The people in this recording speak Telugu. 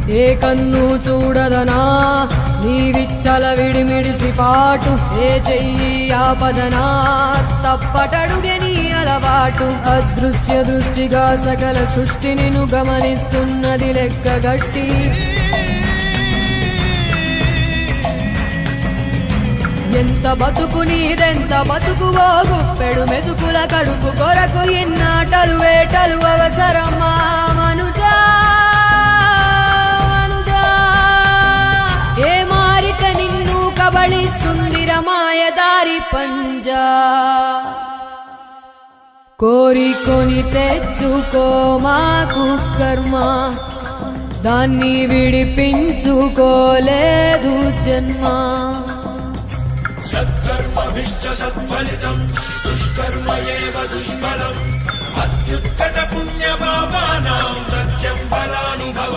ఏ కన్ను చూడదనా నీ విచ్చల విడిమిడిసి పాటు, ఏ చెయ్యి ఆపదనా తప్పటడుగే నీ అలవాటు. అదృశ్య దృష్టిగా సకల సృష్టిని ను గమనిస్తున్నది లెక్కగట్టి, ఎంత బతుకు నీదెంత బతుకువో గుప్పెడు మెతుకుల కడుపు కొరకు ఎన్నాటలు వేటలు అవసరమా మనుజా మనుజా. ఏ మారిక నిన్ను కబళిస్తుంది రమాయదారి పంజా. కోరికొని తెచ్చుకో మాకు కర్మ, దాన్ని విడిపించుకోలేదు జన్మ. సత్కర్మభిశ్చ సత్ఫలితం దుష్కర్మ ఏవ దుష్ఫలం. అత్యుత్కట పుణ్యపాపానాం సత్యం ఫలానుభవం.